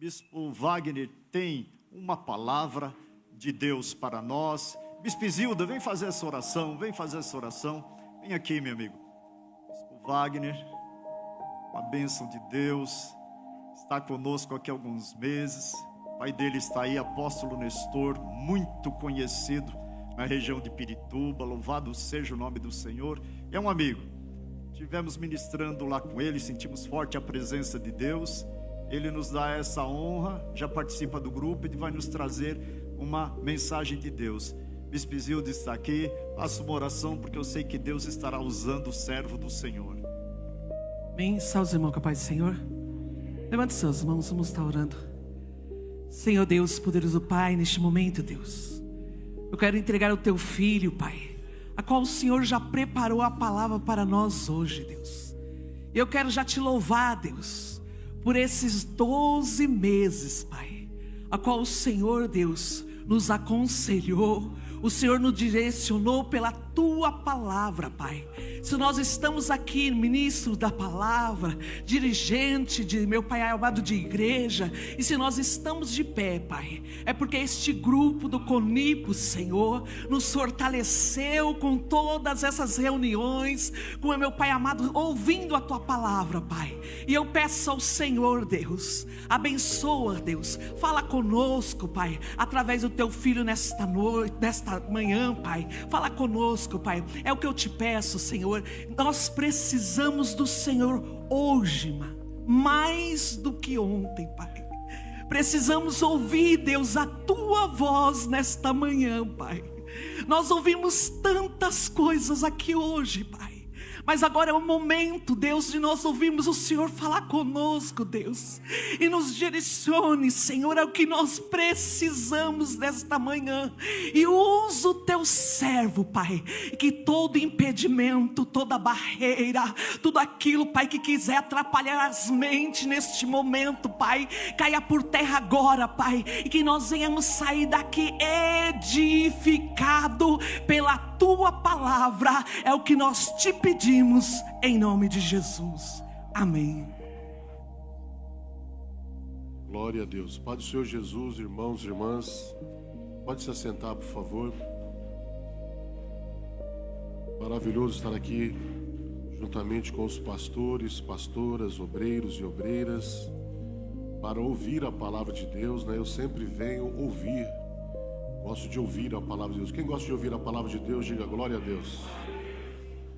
Bispo Wagner tem uma palavra de Deus para nós. Bispo Isilda, vem fazer essa oração, vem fazer essa oração. Vem aqui, meu amigo. Bispo Wagner, uma bênção de Deus, está conosco aqui há alguns meses. O pai dele está aí, apóstolo Nestor, muito conhecido na região de Pirituba. Louvado seja o nome do Senhor. É um amigo. Estivemos ministrando lá com ele, sentimos forte a presença de Deus. Ele nos dá essa honra, já participa do grupo e vai nos trazer uma mensagem de Deus. Bispo Isilda está aqui, faça uma oração porque eu sei que Deus estará usando o servo do Senhor. Amém. Salve os irmãos com a paz do Senhor. Levante suas mãos, vamos estar orando. Senhor Deus, poderoso Pai, neste momento, Deus, eu quero entregar o teu filho, Pai, a qual o Senhor já preparou a palavra para nós hoje, Deus. E eu quero já te louvar, Deus, por esses 12 meses, Pai, a qual o Senhor, Deus, nos aconselhou, o Senhor nos direcionou pela tua palavra, Pai. Se nós estamos aqui, ministro da palavra, dirigente de meu Pai amado de igreja, e se nós estamos de pé, Pai, é porque este grupo do CONIPO, Senhor, nos fortaleceu com todas essas reuniões, com o meu Pai amado, ouvindo a tua palavra, Pai. E eu peço ao Senhor, Deus, abençoa, Deus, fala conosco, Pai, através do teu filho nesta noite, nesta manhã, Pai. Fala conosco, Pai, é o que eu te peço, Senhor. Nós precisamos do Senhor hoje, mais do que ontem, Pai. Precisamos ouvir, Deus, a tua voz nesta manhã, Pai. Nós ouvimos tantas coisas aqui hoje, Pai, mas agora é o momento, Deus, de nós ouvirmos o Senhor falar conosco, Deus, e nos direcione, Senhor, é o que nós precisamos nesta manhã. E usa o teu servo, Pai, que todo impedimento, toda barreira, tudo aquilo, Pai, que quiser atrapalhar as mentes neste momento, Pai, caia por terra agora, Pai, e que nós venhamos sair daqui edificado pela tua palavra. É o que nós te pedimos em nome de Jesus, amém. Glória a Deus. Pai do Senhor Jesus, irmãos e irmãs, pode se assentar, por favor. Maravilhoso estar aqui juntamente com os pastores, pastoras, obreiros e obreiras para ouvir a palavra de Deus, né? Eu sempre venho ouvir, gosto de ouvir a palavra de Deus. Quem gosta de ouvir a palavra de Deus, diga glória a Deus.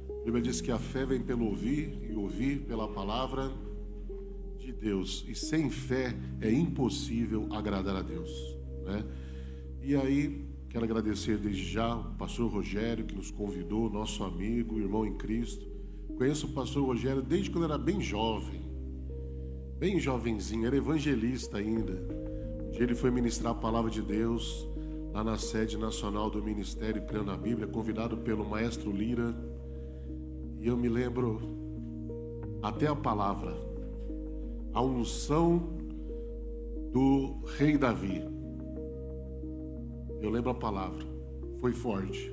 A Bíblia diz que a fé vem pelo ouvir e ouvir pela palavra de Deus. E sem fé é impossível agradar a Deus, né? E aí, quero agradecer desde já o pastor Rogério, que nos convidou, nosso amigo, irmão em Cristo. Conheço o pastor Rogério desde quando era bem jovem, bem jovenzinho, era evangelista ainda. Um dia ele foi ministrar a palavra de Deus lá na sede nacional do Ministério Crendo na Bíblia, convidado pelo maestro Lira. E eu me lembro até a palavra, a unção do rei Davi. Eu lembro a palavra, foi forte.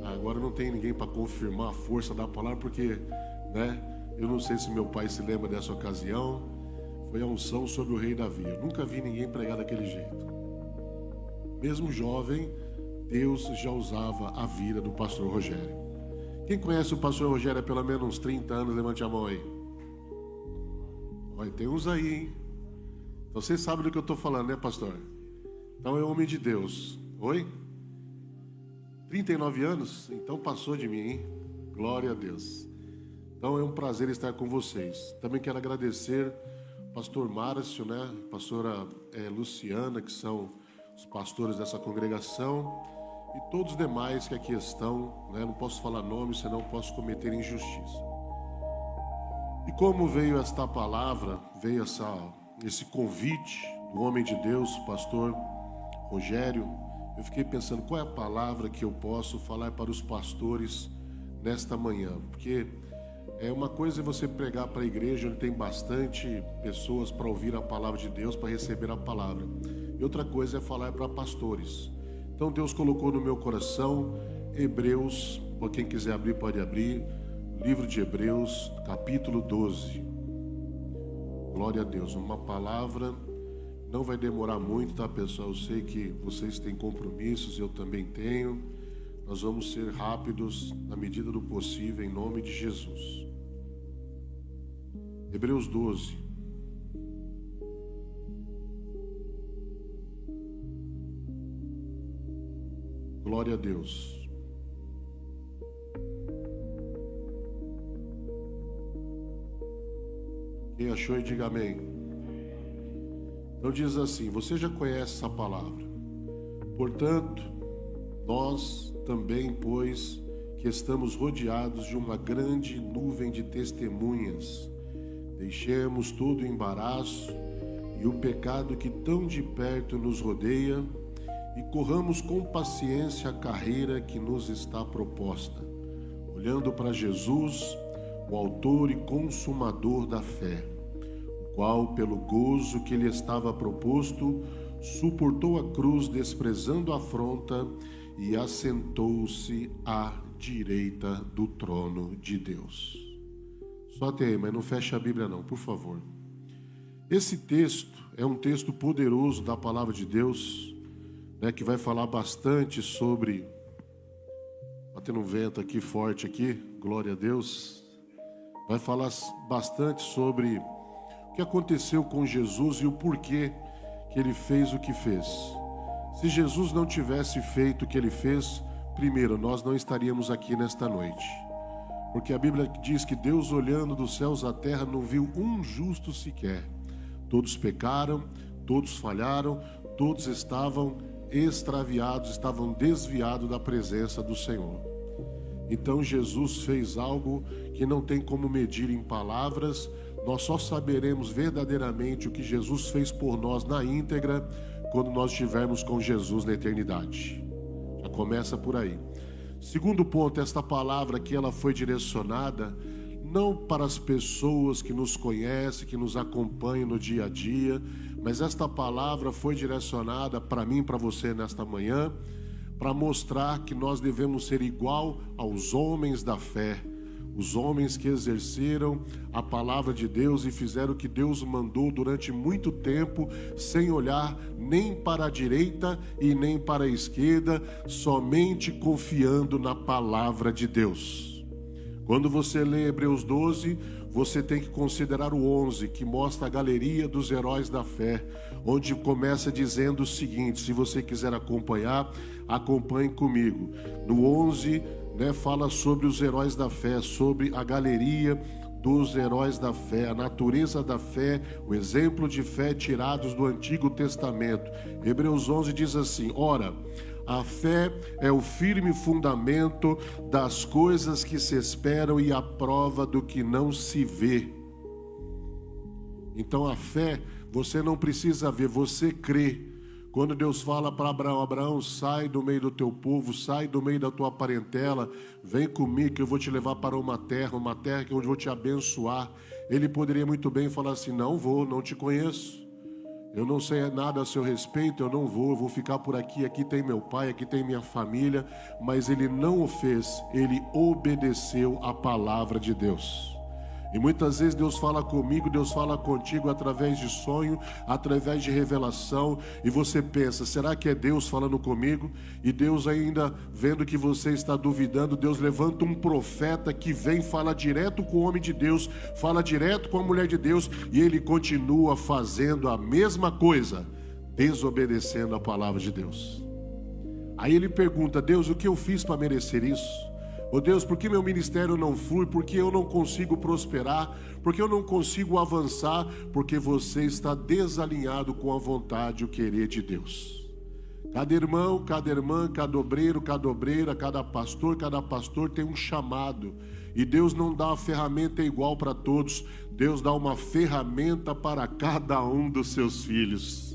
Agora não tem ninguém para confirmar a força da palavra, porque, né, eu não sei se meu pai se lembra dessa ocasião. Foi a unção sobre o rei Davi. Eu nunca vi ninguém pregar daquele jeito. Mesmo jovem, Deus já usava a vida do pastor Rogério. Quem conhece o pastor Rogério há pelo menos uns 30 anos, levante a mão aí. Olha, tem uns aí, hein? Então vocês sabem do que eu estou falando, né, pastor? Então é homem de Deus. Oi? 39 anos? Então passou de mim, hein? Glória a Deus. Então é um prazer estar com vocês. Também quero agradecer o pastor Márcio, né? A pastora Luciana, que são os pastores dessa congregação. E todos os demais que aqui estão, né? Não posso falar nome, senão posso cometer injustiça. E como veio esta palavra, veio esse convite do homem de Deus, pastor Rogério, eu fiquei pensando qual é a palavra que eu posso falar para os pastores nesta manhã. Porque é uma coisa você pregar para a igreja onde tem bastante pessoas para ouvir a palavra de Deus, para receber a palavra. E outra coisa é falar para pastores. Então Deus colocou no meu coração Hebreus, para quem quiser abrir pode abrir, livro de Hebreus, capítulo 12. Glória a Deus. Uma palavra, não vai demorar muito, tá, pessoal? Eu sei que vocês têm compromissos, eu também tenho. Nós vamos ser rápidos na medida do possível, em nome de Jesus. Hebreus 12. Glória a Deus. Quem achou e diga amém. Então diz assim, você já conhece essa palavra. Portanto, nós também, pois, que estamos rodeados de uma grande nuvem de testemunhas, deixemos todo o embaraço e o pecado que tão de perto nos rodeia e corramos com paciência a carreira que nos está proposta, olhando para Jesus, o autor e consumador da fé, o qual, pelo gozo que lhe estava proposto, suportou a cruz, desprezando a afronta, e assentou-se à direita do trono de Deus. Só até aí, mas não feche a Bíblia não, por favor. Esse texto é um texto poderoso da palavra de Deus, né, que vai falar bastante sobre... Está tendo um vento aqui forte aqui, glória a Deus. Vai falar bastante sobre o que aconteceu com Jesus e o porquê que ele fez o que fez. Se Jesus não tivesse feito o que ele fez, primeiro, nós não estaríamos aqui nesta noite. Porque a Bíblia diz que Deus, olhando dos céus à terra, não viu um justo sequer. Todos pecaram, todos falharam, todos estavam extraviados, estavam desviados da presença do Senhor. Então Jesus fez algo que não tem como medir em palavras. Nós só saberemos verdadeiramente o que Jesus fez por nós na íntegra quando nós estivermos com Jesus na eternidade. Já começa por aí. Segundo ponto, esta palavra que ela foi direcionada não para as pessoas que nos conhecem, que nos acompanham no dia a dia, mas esta palavra foi direcionada para mim e para você nesta manhã, para mostrar que nós devemos ser igual aos homens da fé, os homens que exerceram a palavra de Deus e fizeram o que Deus mandou durante muito tempo, sem olhar nem para a direita e nem para a esquerda, somente confiando na palavra de Deus. Quando você lê Hebreus 12, você tem que considerar o 11, que mostra a galeria dos heróis da fé, onde começa dizendo o seguinte, se você quiser acompanhar, acompanhe comigo. No 11, fala sobre os heróis da fé, sobre a galeria dos heróis da fé, a natureza da fé, o exemplo de fé tirados do Antigo Testamento. Hebreus 11 diz assim, ora, a fé é o firme fundamento das coisas que se esperam e a prova do que não se vê. Então a fé, você não precisa ver, você crê. Quando Deus fala para Abraão, Abraão, sai do meio do teu povo, sai do meio da tua parentela, vem comigo que eu vou te levar para uma terra que onde eu vou te abençoar. Ele poderia muito bem falar assim, não vou, não te conheço. Eu não sei nada a seu respeito, eu vou ficar por aqui, aqui tem meu pai, aqui tem minha família, mas ele não o fez, ele obedeceu à palavra de Deus. E muitas vezes Deus fala comigo, Deus fala contigo através de sonho, através de revelação, e você pensa, será que é Deus falando comigo? E Deus ainda, vendo que você está duvidando, Deus levanta um profeta que vem, fala direto com o homem de Deus, fala direto com a mulher de Deus, e ele continua fazendo a mesma coisa, desobedecendo a palavra de Deus. Aí ele pergunta, Deus, o que eu fiz para merecer isso? Oh Deus, por que meu ministério não flui? Por que eu não consigo prosperar? Por que eu não consigo avançar? Porque você está desalinhado com a vontade e o querer de Deus. Cada irmão, cada irmã, cada obreiro, cada obreira, cada pastor tem um chamado. E Deus não dá uma ferramenta igual para todos. Deus dá uma ferramenta para cada um dos seus filhos.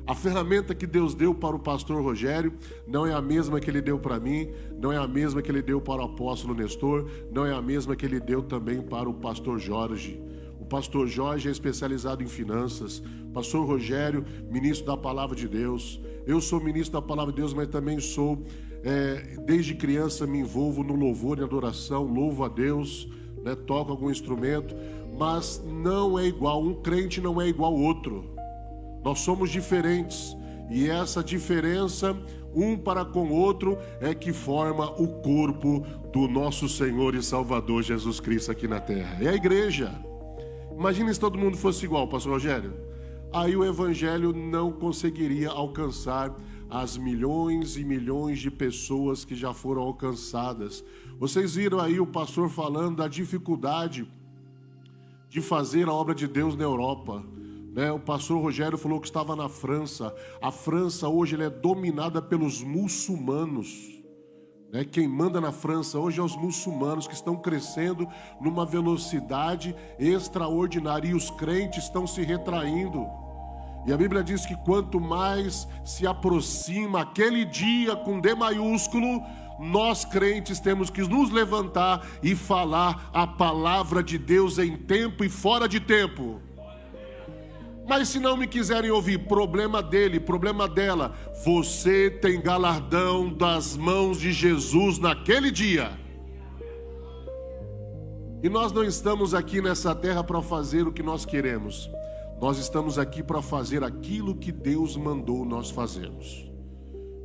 A ferramenta que Deus deu para o pastor Rogério não é a mesma que ele deu para mim, não é a mesma que ele deu para o apóstolo Nestor, não é a mesma que ele deu também para o pastor Jorge. O pastor Jorge é especializado em finanças, pastor Rogério, ministro da palavra de Deus. Eu sou ministro da palavra de Deus, mas também sou, desde criança me envolvo no louvor e adoração, louvo a Deus. né, toca algum instrumento, mas não é igual. Um crente não é igual ao outro. Nós somos diferentes. E essa diferença, um para com o outro, é que forma o corpo do nosso Senhor e Salvador Jesus Cristo aqui na terra. É a igreja. Imagina se todo mundo fosse igual, pastor Rogério. Aí o evangelho não conseguiria alcançar as milhões e milhões de pessoas que já foram alcançadas. Vocês viram aí o pastor falando da dificuldade de fazer a obra de Deus na Europa, né? O pastor Rogério falou que estava na França. A França hoje ela é dominada pelos muçulmanos, né? Quem manda na França hoje é os muçulmanos, que estão crescendo numa velocidade extraordinária, e os crentes estão se retraindo. E a Bíblia diz que quanto mais se aproxima aquele dia com D maiúsculo, nós crentes temos que nos levantar e falar a palavra de Deus em tempo e fora de tempo. Mas se não me quiserem ouvir, problema dele, problema dela. Você tem galardão das mãos de Jesus naquele dia. E nós não estamos aqui nessa terra para fazer o que nós queremos. Nós estamos aqui para fazer aquilo que Deus mandou nós fazermos.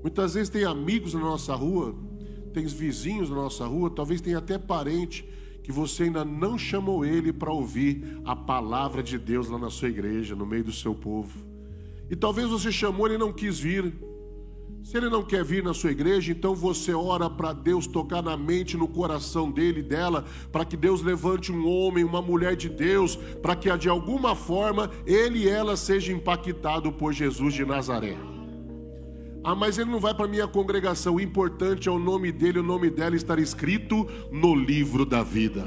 Muitas vezes tem amigos na nossa rua, tem vizinhos na nossa rua, talvez tenha até parente que você ainda não chamou ele para ouvir a palavra de Deus lá na sua igreja, no meio do seu povo. E talvez você chamou, ele não quis vir. Se ele não quer vir na sua igreja, então você ora para Deus tocar na mente, no coração dele e dela, para que Deus levante um homem, uma mulher de Deus, para que de alguma forma ele e ela sejam impactados por Jesus de Nazaré. Ah, mas ele não vai para a minha congregação. O importante é o nome dele, o nome dela estar escrito no livro da vida.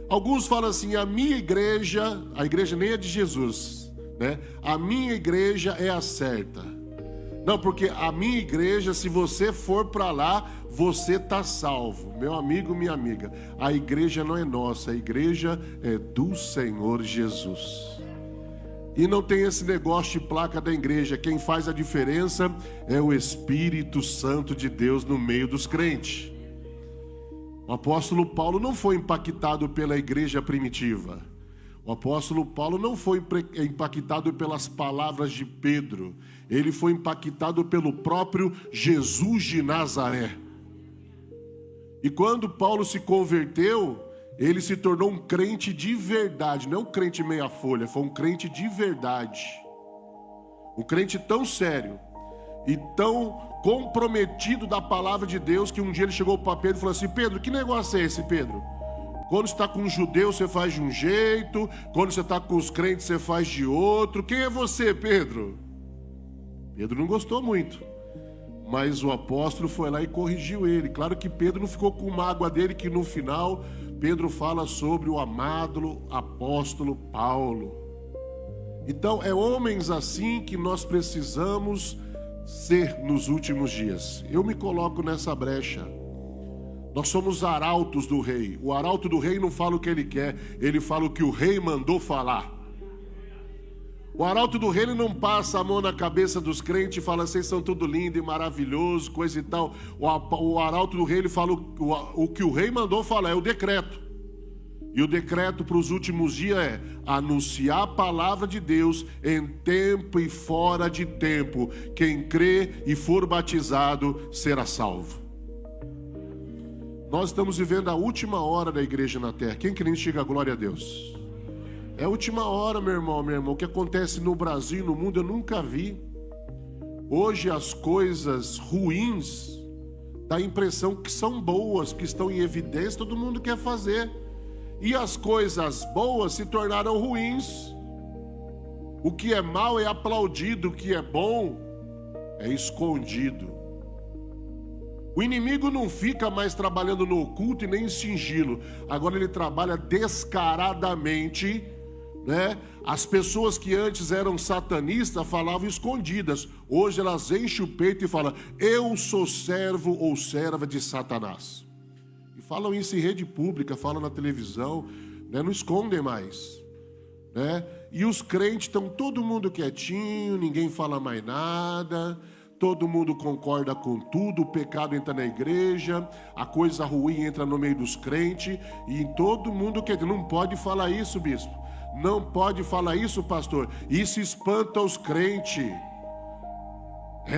Alguns falam assim, a minha igreja, a igreja nem é de Jesus, né? A minha igreja é a certa. Não, porque a minha igreja, se você for para lá, você está salvo. Meu amigo, minha amiga, a igreja não é nossa, a igreja é do Senhor Jesus. E não tem esse negócio de placa da igreja. Quem faz a diferença é o Espírito Santo de Deus no meio dos crentes. O apóstolo Paulo não foi impactado pela igreja primitiva. O apóstolo Paulo não foi impactado pelas palavras de Pedro. Ele foi impactado pelo próprio Jesus de Nazaré. E quando Paulo se converteu, ele se tornou um crente de verdade, não um crente meia folha, foi um crente de verdade. Um crente tão sério e tão comprometido da palavra de Deus, que um dia ele chegou para Pedro e falou assim, Pedro, que negócio é esse, Pedro? Quando você está com um judeu, você faz de um jeito, quando você está com os crentes, você faz de outro. Quem é você, Pedro? Pedro não gostou muito, mas o apóstolo foi lá e corrigiu ele. Claro que Pedro não ficou com mágoa dele, que no final Pedro fala sobre o amado apóstolo Paulo. Então é homens assim que nós precisamos ser nos últimos dias. Eu me coloco nessa brecha. Nós somos arautos do rei. O arauto do rei não fala o que ele quer, ele fala o que o rei mandou falar. O arauto do rei ele não passa a mão na cabeça dos crentes e fala, vocês são tudo lindo e maravilhoso, coisa e tal. O arauto do rei ele fala o que o rei mandou falar, é o decreto. E o decreto para os últimos dias é anunciar a palavra de Deus em tempo e fora de tempo. Quem crê e for batizado será salvo. Nós estamos vivendo a última hora da igreja na terra. Quem crê diga glória a Deus. É a última hora, meu irmão, minha irmã. O que acontece no Brasil e no mundo eu nunca vi. Hoje as coisas ruins dá a impressão que são boas, que estão em evidência, todo mundo quer fazer. E as coisas boas se tornaram ruins. O que é mal é aplaudido, o que é bom é escondido. O inimigo não fica mais trabalhando no oculto e nem em sigilo. Agora ele trabalha descaradamente, né? As pessoas que antes eram satanistas falavam escondidas. Hoje elas enchem o peito e falam, eu sou servo ou serva de Satanás. E falam isso em rede pública, falam na televisão, né? Não escondem mais, né? E os crentes estão todo mundo quietinho, ninguém fala mais nada. todo mundo concorda com tudo, o pecado entra na igreja, a coisa ruim entra no meio dos crentes, e todo mundo quer. Não pode falar isso, bispo. Não pode falar isso, pastor. Isso espanta os crentes.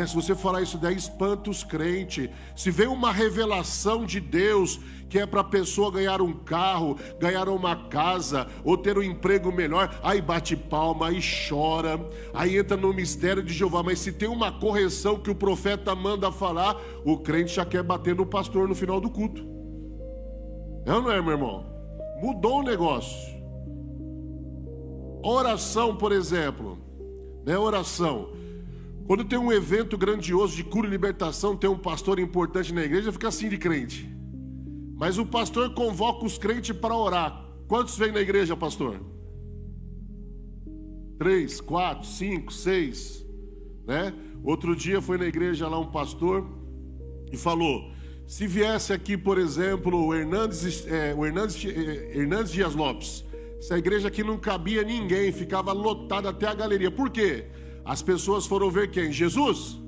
Se você falar isso daí, espanta os crentes. Se vem uma revelação de Deus, que é para a pessoa ganhar um carro, ganhar uma casa, ou ter um emprego melhor, aí bate palma, aí chora, aí entra no mistério de Jeová. Mas se tem uma correção que o profeta manda falar, o crente já quer bater no pastor no final do culto. É ou não é, meu irmão? Mudou o negócio. Oração, por exemplo, né? Oração. Quando tem um evento grandioso de cura e libertação, tem um pastor importante na igreja, fica assim de crente. Mas o pastor convoca os crentes para orar. Quantos vêm na igreja, pastor? 3, 4, 5, 6, né? Outro dia foi na igreja lá um pastor e falou: se viesse aqui, por exemplo, o Hernandes Dias Lopes, essa igreja aqui não cabia ninguém, ficava lotada até a galeria. Por quê? As pessoas foram ver quem? Jesus?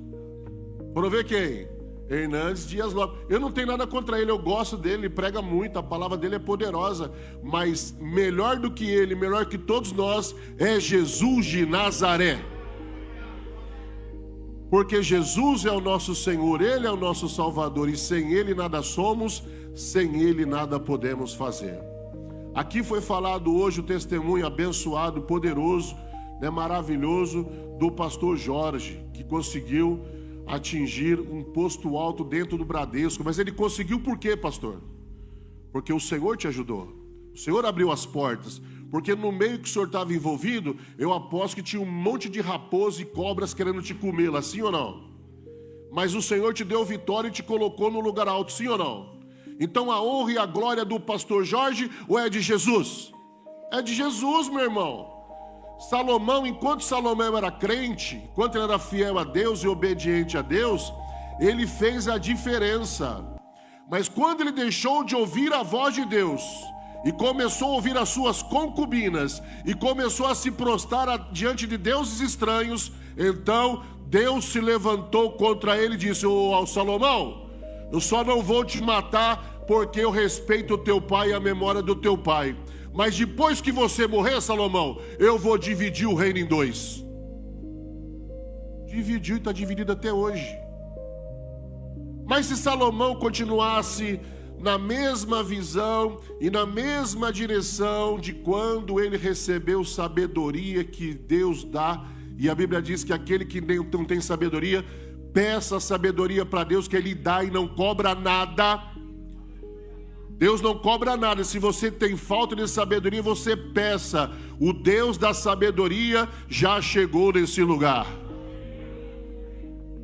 Foram ver quem? Hernandes Dias Lopes. Eu não tenho nada contra ele, eu gosto dele, ele prega muito, a palavra dele é poderosa. Mas melhor do que ele, melhor que todos nós, é Jesus de Nazaré. Porque Jesus é o nosso Senhor, Ele é o nosso Salvador, e sem Ele nada somos, sem Ele nada podemos fazer. Aqui foi falado hoje o testemunho abençoado, poderoso, né, maravilhoso, do pastor Jorge, que conseguiu atingir um posto alto dentro do Bradesco. Mas ele conseguiu por quê, pastor? Porque o Senhor te ajudou, o Senhor abriu as portas. Porque no meio que o senhor estava envolvido, eu aposto que tinha um monte de raposas e cobras querendo te comer, assim ou não? Mas o Senhor te deu vitória e te colocou no lugar alto, sim ou não? Então a honra e a glória é do pastor Jorge ou é de Jesus? É de Jesus, meu irmão. Salomão, enquanto Salomão era crente, enquanto ele era fiel a Deus e obediente a Deus, ele fez a diferença. Mas quando ele deixou de ouvir a voz de Deus e começou a ouvir as suas concubinas e começou a se prostrar diante de deuses estranhos, então Deus se levantou contra ele e disse: ô Salomão, eu só não vou te matar porque eu respeito o teu pai e a memória do teu pai. Mas depois que você morrer, Salomão, eu vou dividir o reino em dois. Dividiu e está dividido até hoje. Mas se Salomão continuasse na mesma visão e na mesma direção de quando ele recebeu sabedoria que Deus dá, e a Bíblia diz que aquele que não tem sabedoria, peça sabedoria para Deus, que Ele dá e não cobra nada. Deus não cobra nada. Se você tem falta de sabedoria, você peça. O Deus da sabedoria já chegou nesse lugar.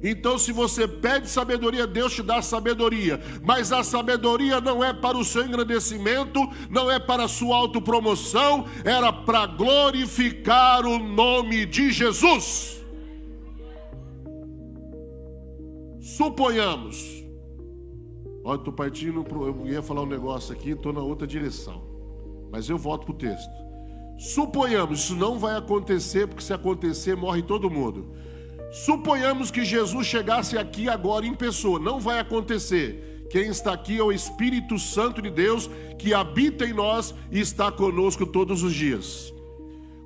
Então, se você pede sabedoria, Deus te dá sabedoria. Mas a sabedoria não é para o seu engrandecimento, não é para a sua autopromoção, era para glorificar o nome de Jesus. Suponhamos, olha, estou partindo, eu ia falar um negócio aqui, estou na outra direção, mas eu volto para o texto. Suponhamos, isso não vai acontecer, porque se acontecer, morre todo mundo. Suponhamos que Jesus chegasse aqui agora em pessoa, não vai acontecer. Quem está aqui é o Espírito Santo de Deus, que habita em nós e está conosco todos os dias.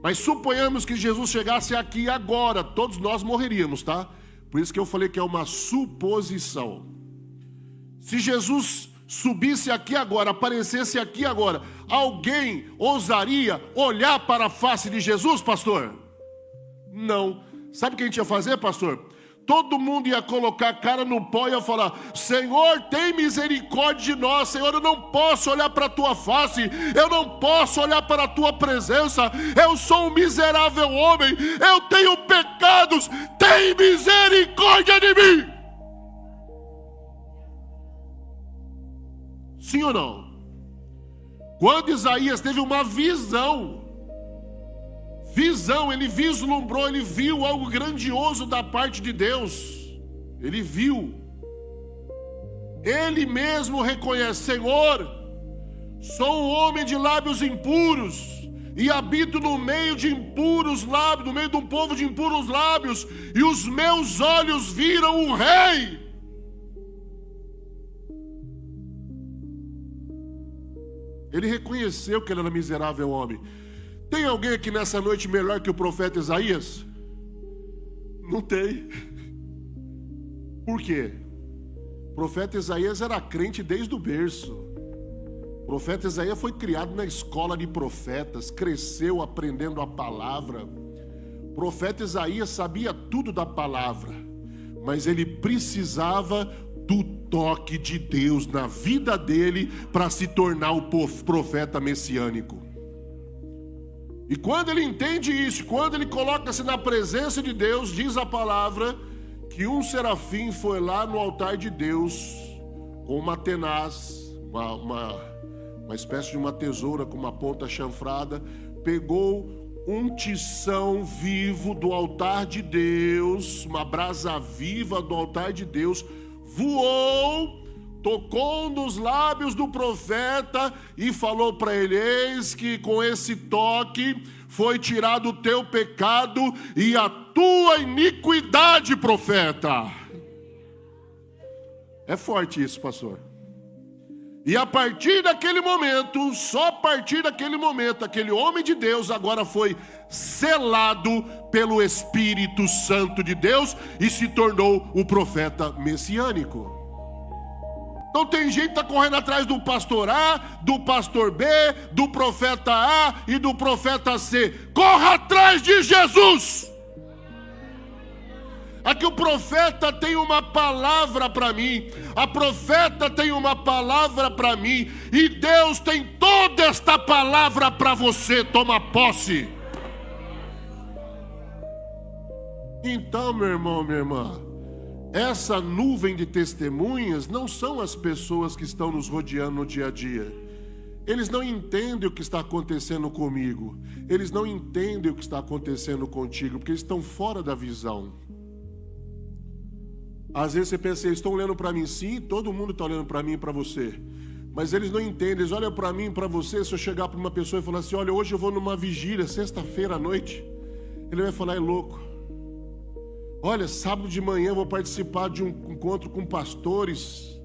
Mas suponhamos que Jesus chegasse aqui agora, todos nós morreríamos, tá? Por isso que eu falei que é uma suposição. Se Jesus subisse aqui agora, aparecesse aqui agora, alguém ousaria olhar para a face de Jesus, pastor? Não. Sabe o que a gente ia fazer, pastor? Todo mundo ia colocar a cara no pó e ia falar: Senhor, tem misericórdia de nós. Senhor, eu não posso olhar para a tua face, eu não posso olhar para a tua presença, eu sou um miserável homem, eu tenho pecados, tem misericórdia de mim. Sim ou não? Quando Isaías teve uma visão, ele vislumbrou, ele viu algo grandioso da parte de Deus. Ele viu. Ele mesmo reconhece: Senhor, sou um homem de lábios impuros, e habito no meio de impuros lábios, no meio de um povo de impuros lábios, e os meus olhos viram o Rei. Ele reconheceu que ele era miserável homem. Tem alguém aqui nessa noite melhor que o profeta Isaías? Não tem. Por quê? O profeta Isaías era crente desde o berço. O profeta Isaías foi criado na escola de profetas, cresceu aprendendo a palavra. O profeta Isaías sabia tudo da palavra, mas ele precisava do toque de Deus na vida dele para se tornar o profeta messiânico. E quando ele entende isso, quando ele coloca-se na presença de Deus, diz a palavra que um serafim foi lá no altar de Deus com uma tenaz, uma espécie de uma tesoura com uma ponta chanfrada, pegou um tição vivo do altar de Deus, uma brasa viva do altar de Deus, voou, tocou nos lábios do profeta e falou para ele: eis que com esse toque foi tirado o teu pecado e a tua iniquidade, profeta. É forte isso, pastor. E a partir daquele momento, só a partir daquele momento, aquele homem de Deus agora foi selado pelo Espírito Santo de Deus e se tornou o profeta messiânico. Então tem gente que está correndo atrás do pastor A, do pastor B, do profeta A e do profeta C. Corra atrás de Jesus! Aqui o profeta tem uma palavra para mim, a profeta tem uma palavra para mim, e Deus tem toda esta palavra para você. Toma posse. Então, meu irmão, minha irmã, essa nuvem de testemunhas não são as pessoas que estão nos rodeando no dia a dia. Eles não entendem o que está acontecendo comigo, eles não entendem o que está acontecendo contigo, porque eles estão fora da visão. Às vezes você pensa, eles estão olhando para mim. Sim, todo mundo está olhando para mim e para você, mas eles não entendem. Eles olham para mim e para você. Se eu chegar para uma pessoa e falar assim: olha, hoje eu vou numa vigília, sexta-feira à noite, ele vai falar: é louco. Olha, sábado de manhã eu vou participar de um encontro com pastores,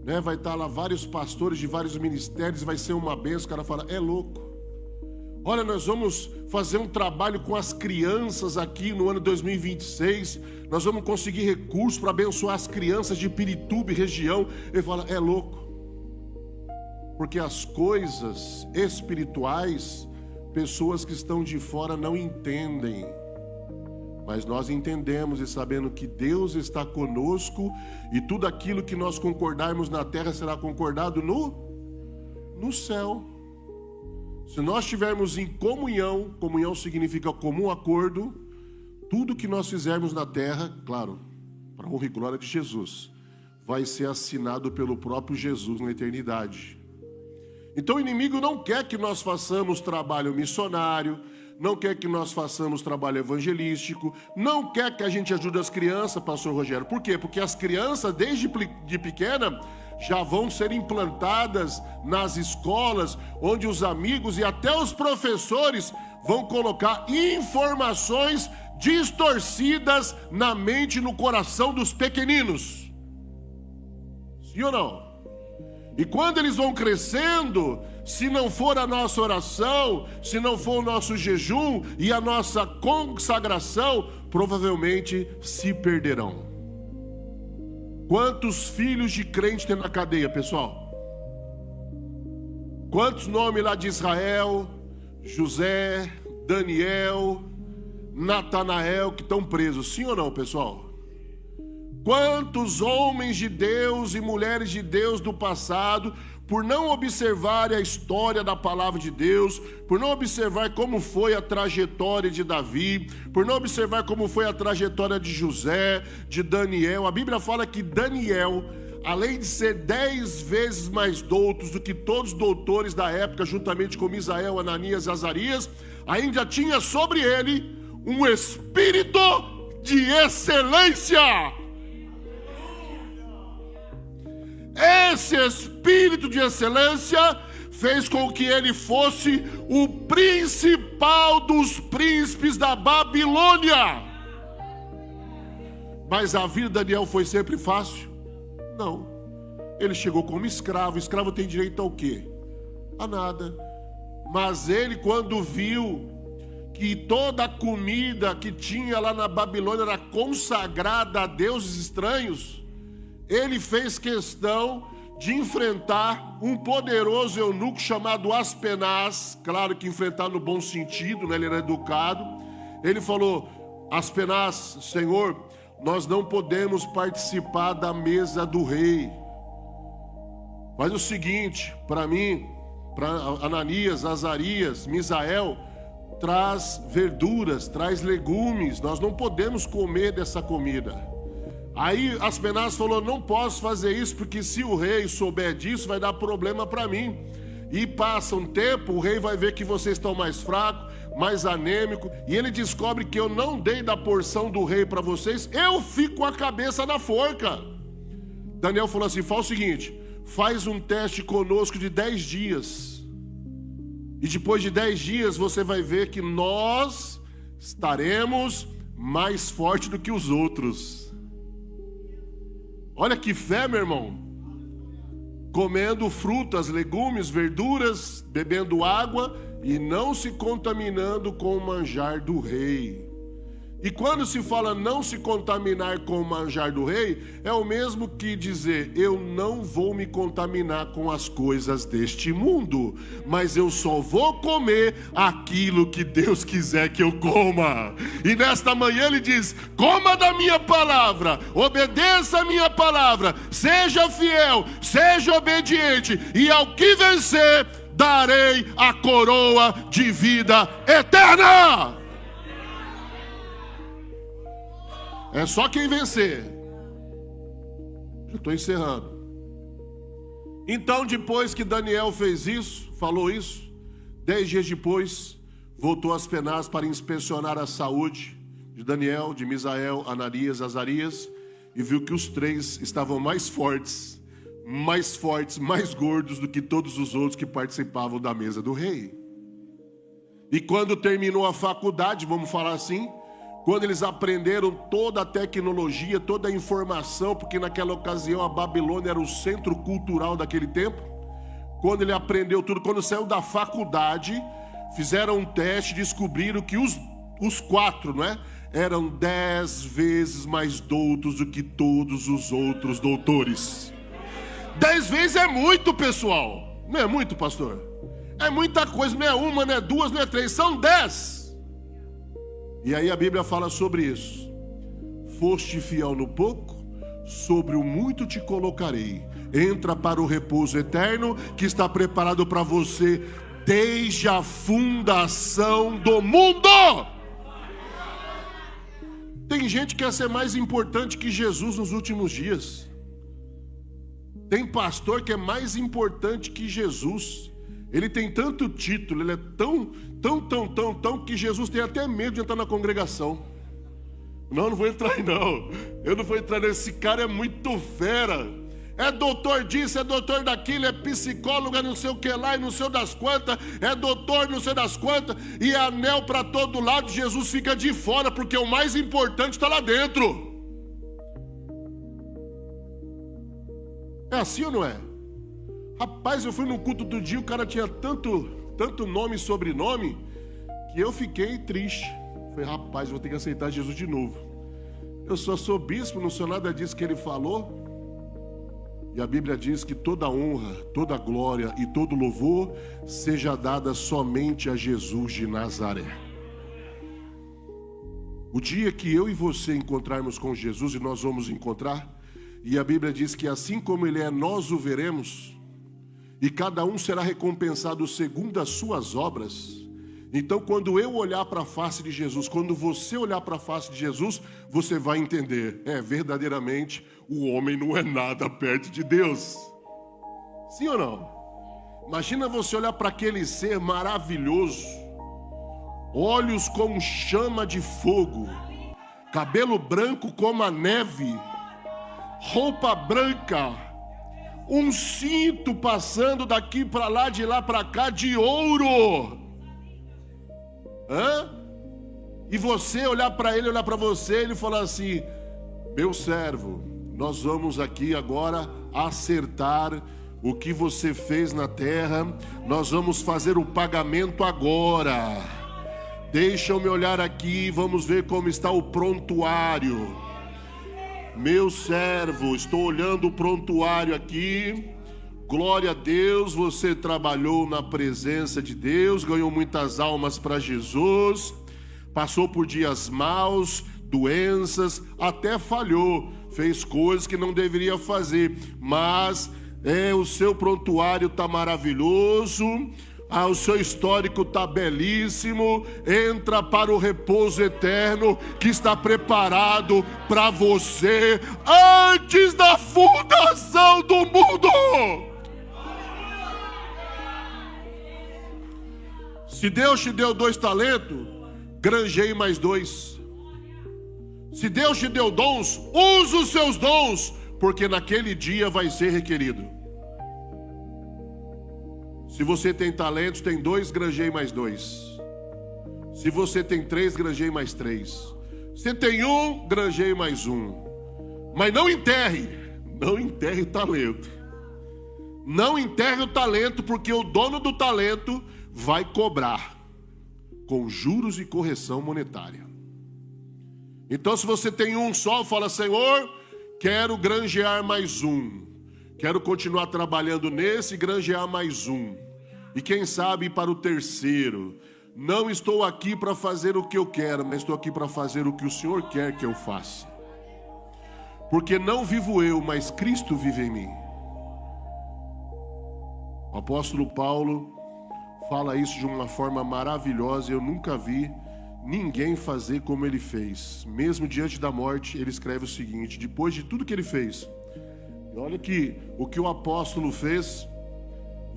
né? Vai estar lá vários pastores de vários ministérios, vai ser uma benção. O cara fala: é louco. Olha, nós vamos fazer um trabalho com as crianças aqui no ano 2026. Nós vamos conseguir recursos para abençoar as crianças de Pirituba e região. Ele fala: é louco. Porque as coisas espirituais, pessoas que estão de fora não entendem. Mas nós entendemos e sabendo que Deus está conosco, e tudo aquilo que nós concordarmos na terra será concordado no céu. Se nós estivermos em comunhão, comunhão significa comum acordo, tudo que nós fizermos na terra, claro, para a honra e glória de Jesus, vai ser assinado pelo próprio Jesus na eternidade. Então o inimigo não quer que nós façamos trabalho missionário, não quer que nós façamos trabalho evangelístico, não quer que a gente ajude as crianças, pastor Rogério. Por quê? Porque as crianças, desde de pequena, já vão ser implantadas nas escolas, onde os amigos e até os professores vão colocar informações distorcidas na mente e no coração dos pequeninos. Sim ou não? E quando eles vão crescendo, se não for a nossa oração, se não for o nosso jejum e a nossa consagração, provavelmente se perderão. Quantos filhos de crente tem na cadeia, pessoal? Quantos nomes lá de Israel, José, Daniel, Natanael que estão presos? Sim ou não, pessoal? Quantos homens de Deus e mulheres de Deus do passado, por não observarem a história da palavra de Deus, por não observar como foi a trajetória de Davi, por não observar como foi a trajetória de José, de Daniel. A Bíblia fala que Daniel, além de ser 10 vezes mais doutos do que todos os doutores da época, juntamente com Misael, Ananias e Azarias, ainda tinha sobre ele um espírito de excelência. Esse espírito de excelência fez com que ele fosse o principal dos príncipes da Babilônia. Mas a vida de Daniel foi sempre fácil? Não. Ele chegou como escravo. Escravo tem direito ao quê? A nada. Mas ele, quando viu que toda a comida que tinha lá na Babilônia era consagrada a deuses estranhos, ele fez questão de enfrentar um poderoso eunuco chamado Aspenaz. Claro que enfrentar no bom sentido, né? Ele era educado. Ele falou: Aspenaz, Senhor, nós não podemos participar da mesa do rei. Faz o seguinte, para mim, para Ananias, Azarias, Misael, traz verduras, traz legumes, nós não podemos comer dessa comida. Aí Aspenaz falou: não posso fazer isso, porque se o rei souber disso, vai dar problema para mim. E passa um tempo, o rei vai ver que vocês estão mais fracos, mais anêmicos, e ele descobre que eu não dei da porção do rei para vocês, eu fico com a cabeça na forca. Daniel falou assim: faz o seguinte, faz um teste conosco de 10 dias. E depois de 10 dias você vai ver que nós estaremos mais fortes do que os outros. Olha que fé, meu irmão. Comendo frutas, legumes, verduras, bebendo água e não se contaminando com o manjar do rei. E quando se fala não se contaminar com o manjar do rei, é o mesmo que dizer: eu não vou me contaminar com as coisas deste mundo, mas eu só vou comer aquilo que Deus quiser que eu coma. E nesta manhã ele diz: coma da minha palavra, obedeça a minha palavra, seja fiel, seja obediente, e ao que vencer, darei a coroa de vida eterna. É só quem vencer. Já estou encerrando. Então, depois que Daniel fez isso, falou isso, 10 dias depois, voltou Aspenaz para inspecionar a saúde de Daniel, de Misael, Ananias, Azarias, e viu que os 3 estavam mais fortes, mais gordos do que todos os outros que participavam da mesa do rei. E quando terminou a faculdade, vamos falar assim, quando eles aprenderam toda a tecnologia, toda a informação, porque naquela ocasião a Babilônia era o centro cultural daquele tempo. Quando ele aprendeu tudo, quando saiu da faculdade, fizeram um teste, descobriram que os 4, não é? Eram 10 vezes mais doutos do que todos os outros doutores. 10 vezes é muito, pessoal. Não é muito, pastor? É muita coisa, não é uma, não é duas, não é 3, são 10. E aí a Bíblia fala sobre isso. Foste fiel no pouco, sobre o muito te colocarei. Entra para o repouso eterno que está preparado para você desde a fundação do mundo. Tem gente que quer ser mais importante que Jesus nos últimos dias. Tem pastor que é mais importante que Jesus. Ele tem tanto título, ele é tão, que Jesus tem até medo de entrar na congregação. Não vou entrar aí não. Eu não vou entrar nesse cara, é muito fera. É doutor disso, é doutor daquilo, é psicólogo, é não sei o que lá, e não sei das quantas, é doutor não sei das quantas, e é anel para todo lado. Jesus fica de fora, porque o mais importante está lá dentro. É assim ou não é? Rapaz, eu fui no culto do dia, o cara tinha tanto nome e sobrenome, que eu fiquei triste. Falei: rapaz, eu vou ter que aceitar Jesus de novo. Eu só sou bispo, não sou nada disso que ele falou. E a Bíblia diz que toda honra, toda glória e todo louvor seja dada somente a Jesus de Nazaré. O dia que eu e você encontrarmos com Jesus, e nós vamos encontrar, e a Bíblia diz que assim como Ele é, nós o veremos, e cada um será recompensado segundo as suas obras. Então, quando eu olhar para a face de Jesus, quando você olhar para a face de Jesus, você vai entender: verdadeiramente, o homem não é nada perto de Deus. Sim ou não? Imagina você olhar para aquele ser maravilhoso, olhos como chama de fogo, cabelo branco como a neve, roupa branca, um cinto passando daqui para lá, de lá para cá, de ouro. E você olhar para ele, olhar para você, ele falar assim: meu servo, nós vamos aqui agora acertar o que você fez na terra, nós vamos fazer o pagamento agora. Deixa eu me olhar aqui, vamos ver como está o prontuário. Meu servo, estou olhando o prontuário aqui. Glória a Deus, você trabalhou na presença de Deus, ganhou muitas almas para Jesus, passou por dias maus, doenças, até falhou, fez coisas que não deveria fazer, mas o seu prontuário está maravilhoso, o seu histórico está belíssimo. Entra para o repouso eterno que está preparado para você antes da fundação do mundo. Se Deus te deu 2 talentos, granjeie mais 2. Se Deus te deu dons, use os seus dons, porque naquele dia vai ser requerido. Se você tem talentos, tem 2, granjeie mais 2. Se você tem 3, granjeie mais 3. Se tem 1, granjeie mais 1. Mas não enterre o talento. Não enterre o talento, porque o dono do talento vai cobrar com juros e correção monetária. Então, se você tem 1 só, fala: Senhor, quero granjear mais 1. Quero continuar trabalhando nesse e granjear mais 1. E quem sabe ir para o 3º. Não estou aqui para fazer o que eu quero, mas estou aqui para fazer o que o Senhor quer que eu faça. Porque não vivo eu, mas Cristo vive em mim. O apóstolo Paulo fala isso de uma forma maravilhosa. Eu nunca vi ninguém fazer como ele fez. Mesmo diante da morte, ele escreve o seguinte: depois de tudo que ele fez, e olha que o que o apóstolo fez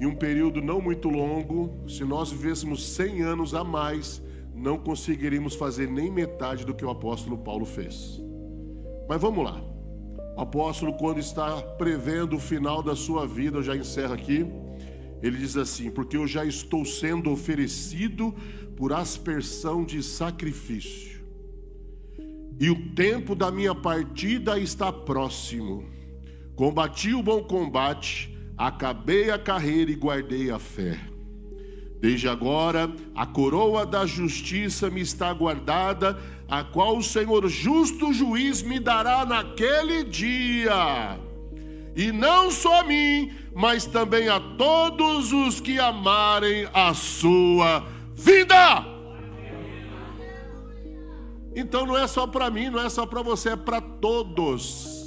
em um período não muito longo, se nós vivêssemos 100 anos a mais, não conseguiríamos fazer nem metade do que o apóstolo Paulo fez. Mas vamos lá. O apóstolo, quando está prevendo o final da sua vida, eu já encerro aqui, ele diz assim: porque eu já estou sendo oferecido por aspersão de sacrifício, e o tempo da minha partida está próximo. Combati o bom combate, acabei a carreira e guardei a fé. Desde agora, a coroa da justiça me está guardada, a qual o Senhor justo juiz me dará naquele dia. E não só a mim, mas também a todos os que amarem a sua vida. Então não é só para mim, não é só para você, é para todos.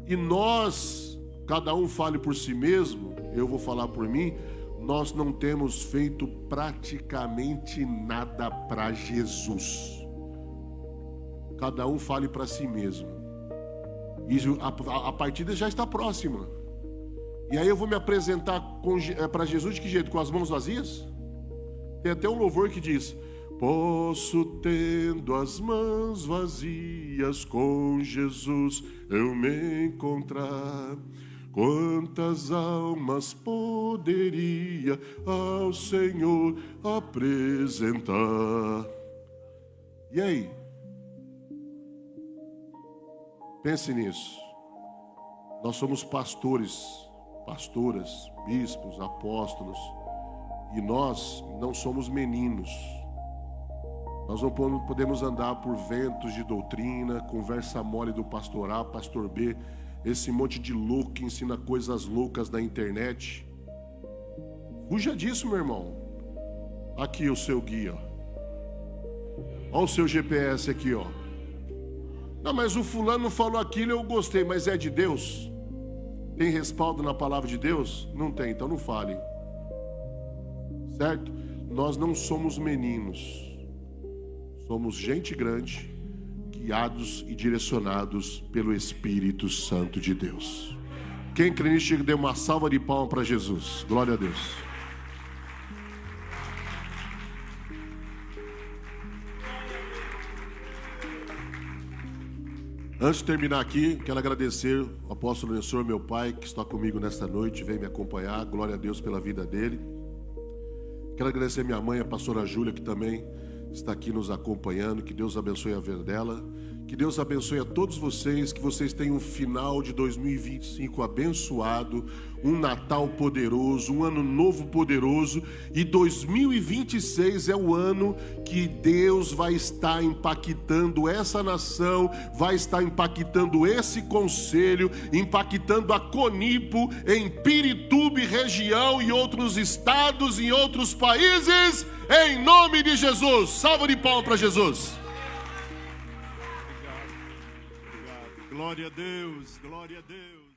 E nós, cada um fale por si mesmo, eu vou falar por mim, nós não temos feito praticamente nada para Jesus. Cada um fale para si mesmo. E a partida já está próxima. E aí eu vou me apresentar para Jesus de que jeito? Com as mãos vazias? Tem até um louvor que diz: posso, tendo as mãos vazias, com Jesus eu me encontrar. Quantas almas poderia ao Senhor apresentar? E aí? Pense nisso. Nós somos pastores, pastoras, bispos, apóstolos, e nós não somos meninos. Nós não podemos andar por ventos de doutrina, conversa mole do pastor A, pastor B, esse monte de louco que ensina coisas loucas na internet. Fuja disso, meu irmão. Aqui o seu guia. Olha o seu GPS aqui, ó. Não, mas o fulano falou aquilo, eu gostei, mas é de Deus? Tem respaldo na palavra de Deus? Não tem, então não fale. Certo? Nós não somos meninos. Somos gente grande, guiados e direcionados pelo Espírito Santo de Deus. Quem crê nisso, dê uma salva de palmas para Jesus. Glória a Deus. Antes de terminar aqui, quero agradecer ao apóstolo Nessor, meu pai, que está comigo nesta noite, vem me acompanhar. Glória a Deus pela vida dele. Quero agradecer minha mãe, a pastora Júlia, que também está aqui nos acompanhando. Que Deus abençoe a vida dela. Que Deus abençoe a todos vocês, que vocês tenham um final de 2025 abençoado, um Natal poderoso, um ano novo poderoso, e 2026 é o ano que Deus vai estar impactando essa nação, vai estar impactando esse conselho, impactando a Conipo em Pirituba região e outros estados e outros países, em nome de Jesus. Salva de palmas para Jesus. Glória a Deus, glória a Deus.